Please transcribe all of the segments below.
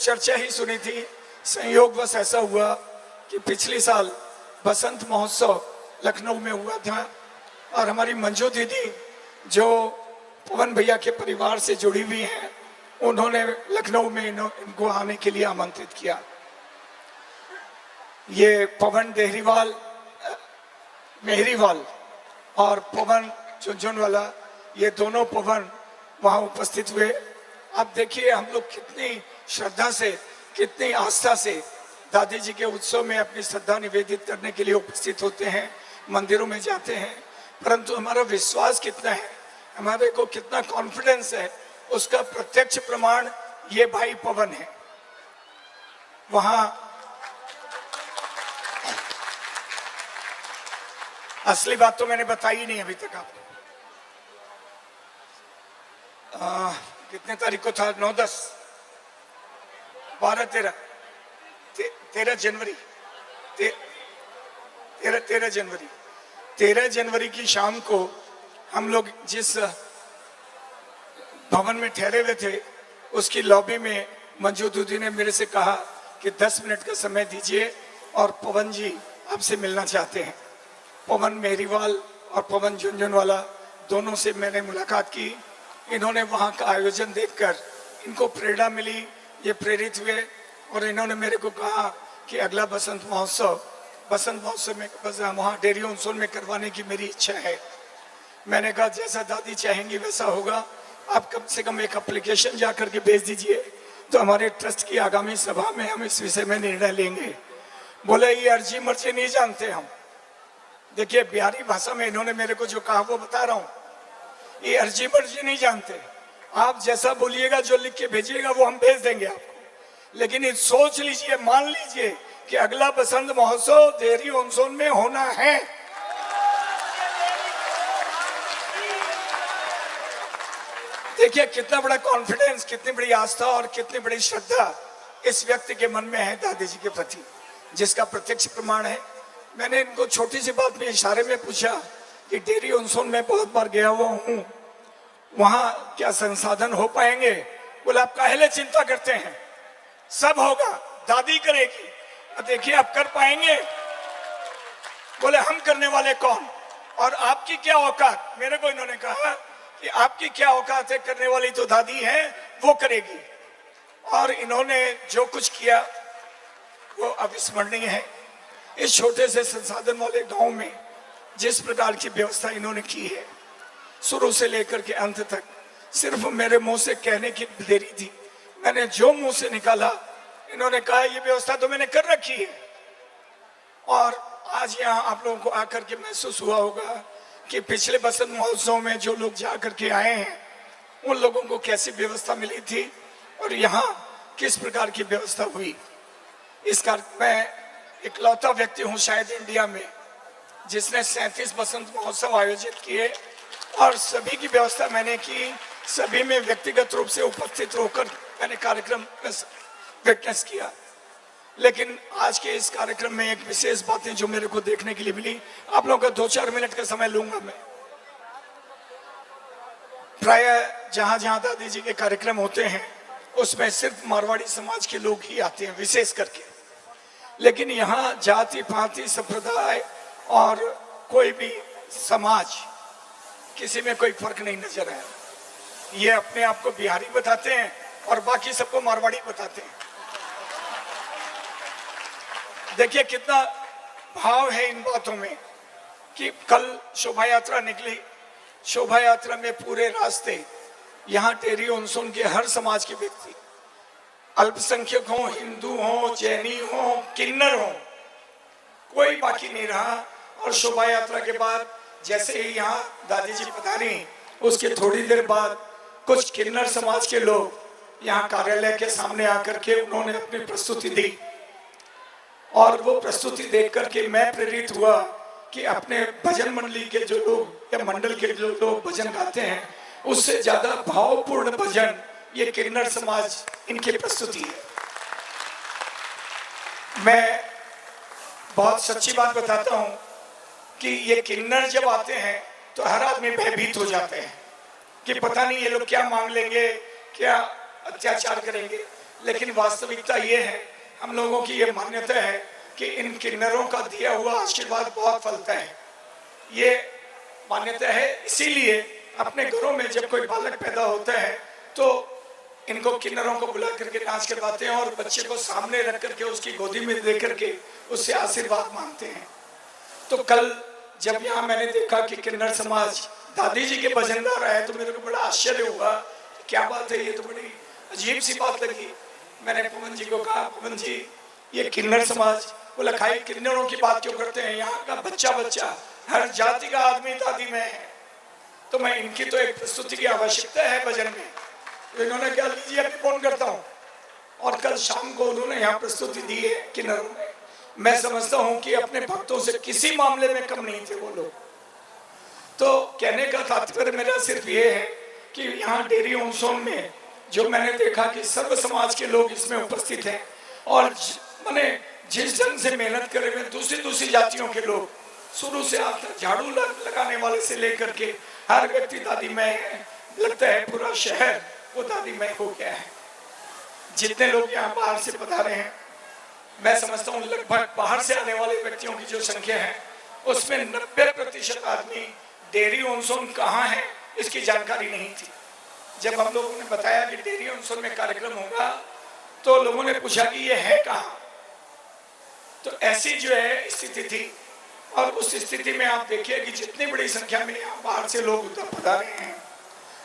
चर्चा ही सुनी थी। संयोगवश ऐसा हुआ कि पिछले साल बसंत महोत्सव लखनऊ में हुआ था और हमारी मंजू दीदी जो पवन भैया के परिवार से जुड़ी हुई हैं, उन्होंने लखनऊ में इनको आने के लिए आमंत्रित किया। ये पवन देहरीवाल मेहरीवाल और पवन झुनझुनवाला, ये दोनों पवन वहाँ उपस्थित हुए। आप देखिए हम लोग कितनी श्रद्धा से, कितनी आस्था से दादी जी के उत्सव में अपनी श्रद्धा निवेदित करने के लिए उपस्थित होते हैं, मंदिरों में जाते हैं, परंतु हमारा विश्वास कितना है, हमारे को कितना कॉन्फिडेंस है, उसका प्रत्यक्ष प्रमाण ये भाई पवन है। वहां असली बात तो मैंने बताई नहीं अभी तक आपको। कितने तारीख को था? 9, 10, 12, 13 जनवरी 13 जनवरी की शाम को हम लोग जिस भवन में ठहरे हुए थे उसकी लॉबी में मंजू दीदी ने मेरे से कहा कि 10 मिनट का समय दीजिए और पवन जी आपसे मिलना चाहते हैं। पवन मेहरीवाल और पवन झुनझुनवाला दोनों से मैंने मुलाकात की। इन्होंने वहाँ का आयोजन देखकर इनको प्रेरणा मिली, ये प्रेरित हुए और इन्होंने मेरे को कहा कि अगला बसंत महोत्सव में वहाँ डेयरी ऑन में करवाने की मेरी इच्छा है। मैंने कहा जैसा दादी चाहेंगी वैसा होगा, आप कम से कम एक एप्लीकेशन जा करके भेज दीजिए तो हमारे ट्रस्ट की आगामी सभा में हम इस विषय में निर्णय लेंगे। बोले ये अर्जी मर्जी नहीं जानते हम। देखिए बिहारी भाषा में इन्होंने मेरे को जो कहा वो बता रहा हूँ, ये अर्जी मर्जी नहीं जानते। आप जैसा बोलिएगा, जो लिख के भेजिएगा वो हम भेज देंगे आपको, लेकिन ये सोच लीजिए, मान लीजिए कि अगला बसंत महोत्सव डेयरी ऑन में होना है। देखिए कितना बड़ा कॉन्फिडेंस, कितनी बड़ी आस्था और कितनी बड़ी श्रद्धा इस व्यक्ति के मन में है दादी जी के प्रति, जिसका प्रत्यक्ष प्रमाण है। मैंने इनको छोटी सी बात में इशारे में पूछा कि डेयरी ऑन में बहुत बार गया हुआ हूँ, वहाँ क्या संसाधन हो पाएंगे? बोले आप काहे चिंता करते हैं, सब होगा, दादी करेगी। देखिए आप कर पाएंगे? बोले हम करने वाले कौन और आपकी क्या औकात? मेरे को इन्होंने कहा कि आपकी क्या औकात है, करने वाली तो दादी है, वो करेगी। और इन्होंने जो कुछ किया वो अविस्मरणीय है। इस छोटे से संसाधन वाले गांव में जिस प्रकार की व्यवस्था इन्होंने की है, शुरू से लेकर के अंत तक, सिर्फ मेरे मुंह से कहने की देरी थी। मैंने जो मुंह से निकाला, इन्होंने कहा ये व्यवस्था तो मैंने कर रखी है। और आज यहाँ आप लोगों को आकर के महसूस हुआ होगा कि पिछले बसंत महोत्सव में जो लोग जा करके आए हैं उन लोगों को कैसी व्यवस्था मिली थी और यहाँ किस प्रकार की व्यवस्था हुई। इसका मैं इकलौता व्यक्ति हूँ शायद इंडिया में जिसने 37 बसंत महोत्सव आयोजित किए और सभी की व्यवस्था मैंने की। सभी में व्यक्तिगत रूप से उपस्थित होकर मैंने कार्यक्रम विटनेस किया। लेकिन आज के इस कार्यक्रम में एक विशेष बातें जो मेरे को देखने के लिए मिली, आप लोगों का 2-4 मिनट का समय लूंगा मैं। प्राय जहां जहां दादी जी के कार्यक्रम होते हैं उसमें सिर्फ मारवाड़ी समाज के लोग ही आते हैं विशेष करके, लेकिन यहाँ जाति पाति संप्रदाय और कोई भी समाज, किसी में कोई फर्क नहीं नजर आया। ये अपने आप को बिहारी बताते हैं और बाकी सबको मारवाड़ी बताते हैं। देखिए कितना भाव है इन बातों में कि कल शोभा यात्रा निकली, शोभा यात्रा में पूरे रास्ते यहाँ डेयरी ऑन के हर समाज के व्यक्ति, अल्पसंख्यक हो, हिंदू हो, जैनी हो, किन्नर हो, कोई बाकी नहीं रहा। और शोभा यात्रा के बाद जैसे ही यहाँ दादी जी पधारी, उसके थोड़ी देर बाद कुछ किन्नर समाज के लोग यहाँ कार्यालय के सामने आकर के उन्होंने अपनी प्रस्तुति दी और वो प्रस्तुति देख करके मैं प्रेरित हुआ कि अपने भजन मंडली के जो लोग या मंडल के जो लोग भजन गाते हैं उससे ज्यादा भावपूर्ण भजन ये किन्नर समाज इनकी प्रस्तुति है। मैं बहुत सच्ची बात बताता हूं कि ये किन्नर जब आते हैं तो हर आदमी भयभीत हो जाते हैं कि पता नहीं ये लोग क्या मांग लेंगे, क्या अत्याचार करेंगे। लेकिन वास्तविकता ये है, हम लोगों की ये मान्यता है कि इन किन्नरों का दिया हुआ आशीर्वाद बहुत फलता है। ये मान्यता है, इसीलिए अपने घरों में जब कोई बालक पैदा होता है तो इनको किन्नरों को बुला करके नाच करवाते हैं और बच्चे को सामने रख करके उसकी गोदी में दे करके उससे आशीर्वाद मांगते हैं। तो कल जब यहाँ मैंने देखा कि किन्नर समाज दादी जी के भजन गा रहा है तो मेरे को बड़ा आश्चर्य हुआ, क्या बात है, ये तो बड़ी अजीब सी बात लगी। मैंने पवन जी को कहा, पवन जी ये किन्नर समाज, बोला खाई किन्नरों की बात क्यों करते हैं, यहाँ का बच्चा बच्चा हर जाति का आदमी दादी में है, तो मैं इनकी तो एक प्रस्तुति की आवश्यकता है भजन में। तो इन्होंने क्या, लीजिए अभी फोन करता हूँ, और कल शाम को उन्होंने यहाँ प्रस्तुति दी है किन्नरों में। मैं समझता हूँ कि अपने भक्तों से किसी मामले में कम नहीं थे वो लोग। तो कहने का तात्पर्य मेरा सिर्फ ये है कि यहाँ डेरी ऑनसोन में जो मैंने देखा कि सर्व समाज के लोग इसमें उपस्थित हैं, और मैंने जिस ढंग से मेहनत करे हुए दूसरी जातियों के लोग, शुरू से आज तक झाड़ू लगाने वाले से लेकर के हर व्यक्ति दादी मैं है, लगता है पूरा शहर वो दादी मैं हो गया है। जितने लोग यहाँ बाहर से पधारे हैं, मैं समझता हूँ लगभग बाहर से आने वाले व्यक्तियों की जो संख्या है उसमें 90% आदमी डेरी ऑनसोन कहाँ है इसकी जानकारी नहीं थी। जब हम लोगों ने बताया कि डेरी ऑनसोन में कार्यक्रम होगा तो लोगों ने पूछा कि ये है कहाँ। तो ऐसी जो है स्थिति थी, और उस स्थिति में आप देखिए कि जितनी बड़ी संख्या में यहाँ बाहर से लोग उधर पधारे हैं,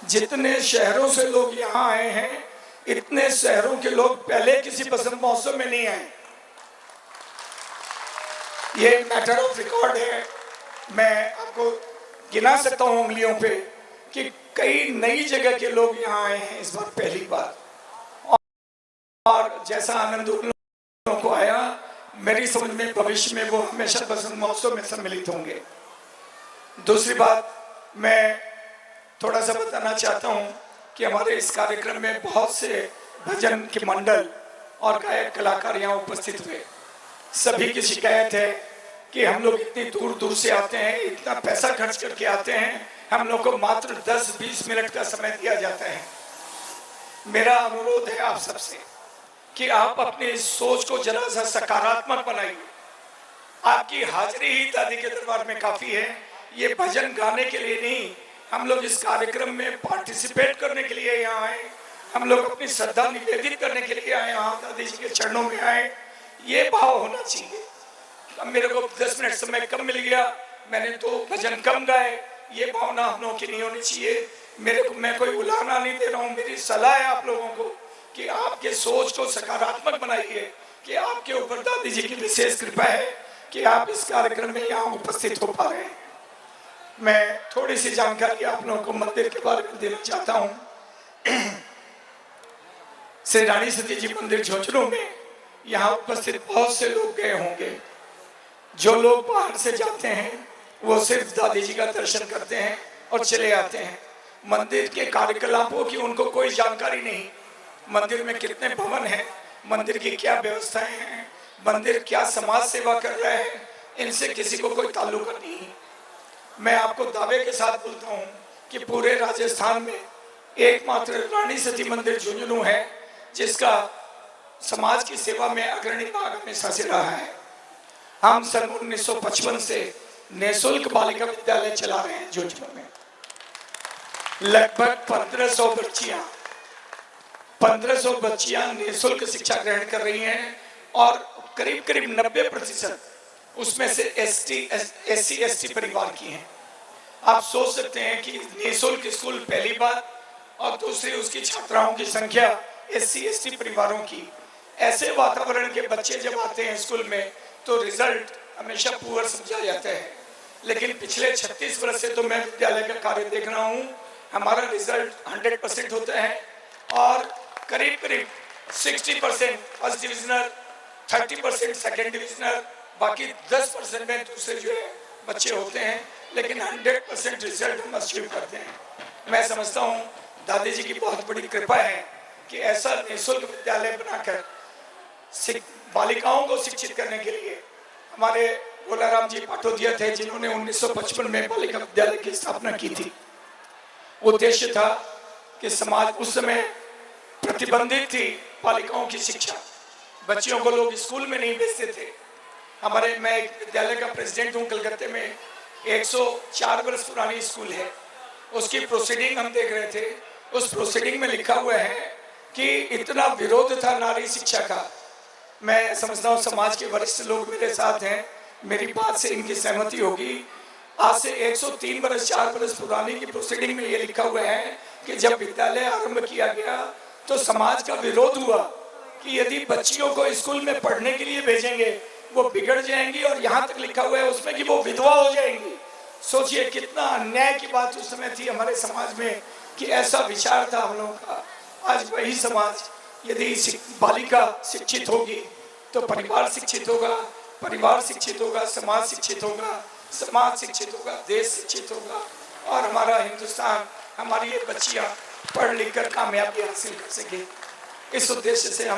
जितने शहरों से लोग यहाँ आए हैं, इतने शहरों के लोग पहले किसी बसंत महोत्सव में नहीं आए। ये मैटर ऑफ रिकॉर्ड है। मैं आपको गिना सकता हूँ उंगलियों पे कि कई नई जगह के लोग यहाँ आए हैं इस बार पहली बार, और जैसा आनंद उन लोगों को आया, मेरी समझ में भविष्य में वो हमेशा बसंत महोत्सव में सम्मिलित होंगे। दूसरी बात मैं थोड़ा सा बताना चाहता हूँ कि हमारे इस कार्यक्रम में बहुत से भजन के मंडल और गायक कलाकार यहाँ उपस्थित हुए। सभी की शिकायत है कि हम लोग इतनी दूर दूर से आते हैं, इतना पैसा खर्च करके आते हैं, हम लोग को मात्र 10-20 मिनट का समय दिया जाता है। मेरा अनुरोध है आप सबसे कि आप अपनी इस सोच को जरा सा सकारात्मक बनाइए। आपकी हाजिरी ही दादी के दरबार में काफी है। ये भजन गाने के लिए नहीं, हम लोग इस कार्यक्रम में पार्टिसिपेट करने के लिए यहाँ आए, हम लोग अपनी श्रद्धा निवेदित करने के लिए आए, यहाँ दादी जी के चरणों में आए, ये भाव होना चाहिए। अब मेरे को 10 मिनट समय कम मिल गया, मैंने तो भजन कम गाए, ये भावना हम लोगों की नहीं होनी चाहिए। मैं कोई उलाहना नहीं दे रहा हूँ, मेरी सलाह है आप लोगों को कि आपके सोच को सकारात्मक बनाइए कि आपके ऊपर दादी जी की विशेष कृपा है कि आप इस कार्यक्रम में यहाँ उपस्थित हो पा रहे हैं। मैं थोड़ी सी जानकारी आप लोगों को मंदिर के बारे में देना चाहता हूँ। श्री रानी सती जी मंदिर झुंझुनू में यहाँ उपस्थित बहुत से लोग गए होंगे। जो लोग बाहर से जाते हैं वो सिर्फ दादी जी का दर्शन करते हैं और चले आते हैं। मंदिर के कार्यकलापों की उनको कोई जानकारी नहीं, मंदिर में कितने भवन हैं, मंदिर की क्या व्यवस्थाएं हैं, मंदिर क्या समाज सेवा कर रहा है, इनसे किसी को कोई ताल्लुक नहीं। मैं आपको दावे के साथ बोलता हूँ कि पूरे राजस्थान में एकमात्र रानी सती मंदिर झुंझुनू है जिसका समाज की सेवा में अग्रणी भाग हमेशा से रहा है। हम सन 1955 से निःशुल्क बालिका विद्यालय चला रहे हैं झुंझुनू में। लगभग 1500 बच्चियां निःशुल्क शिक्षा ग्रहण कर रही हैं, और करीब 90% उसमें से SC/ST परिवार की हैं। आप सोच सकते हैं कि निःशुल्क स्कूल पहली बार, और दूसरी उसकी छात्राओं की संख्या SC/ST परिवारों की। ऐसे वातावरण के बच्चे जब आते हैं स्कूल में तो रिजल्ट हमेशा पुअर समझा जाता है, लेकिन पिछले 36 वर्ष से तो मैं विद्यालय का कार्य देख रहा हूँ, हमारा रिजल्ट 100% होता है, और करीब 60% फर्स्ट डिविजनर, 30% सेकेंड डिविजनर, बाकी 10% में दूसरे जो है बच्चे होते हैं, लेकिन 100% रिजल्ट हम अचीव करते हैं। मैं समझता हूँ दादी जी की बहुत बड़ी कृपा है कि ऐसा निःशुल्क विद्यालय बनाकर बालिकाओं को शिक्षित करने के लिए हमारे भोलाराम जी पाटोदिया थे जिन्होंने 1955 में बालिका विद्यालय की स्थापना की थी। उद्देश्य था कि समाज उस समय प्रतिबंधित थी बालिकाओं की शिक्षा। बच्चियों को लोग स्कूल में नहीं भेजते थे। मैं एक विद्यालय का प्रेसिडेंट हूँ कलकत्ते में, 104 वर्ष पुरानी स्कूल है, उसकी प्रोसीडिंग हम देख रहे थे। उस प्रोसीडिंग में लिखा हुआ है कि इतना विरोध था नारी शिक्षा का। मैं समझता हूँ समाज के वरिष्ठ लोग मेरे साथ हैं, मेरी बात से इनकी सहमति होगी। आज से 103 वर्ष 4 वर्ष पुरानी की प्रोसीडिंग में ये लिखा हुआ है कि जब विद्यालय आरंभ किया गया तो समाज का विरोध हुआ कि यदि बच्चियों को स्कूल में पढ़ने के लिए भेजेंगे वो बिगड़ जाएंगी, और यहाँ तक लिखा हुआ है उसमें कि वो विधवा हो जाएंगी। सोचिए कितना अन्याय की बात उस समय थी हमारे समाज में कि ऐसा विचार था हम लोगों का। आज वही समाज, यदि बालिका शिक्षित होगी तो परिवार शिक्षित होगा, परिवार शिक्षित होगा, समाज शिक्षित होगा, समाज शिक्षित होगा, देश शिक्षित होगा, और हमारा हिंदुस्तान, हमारी ये बच्चियां पढ़ लिख कर कामयाबी हासिल कर सके। इस उद्देश्य से हम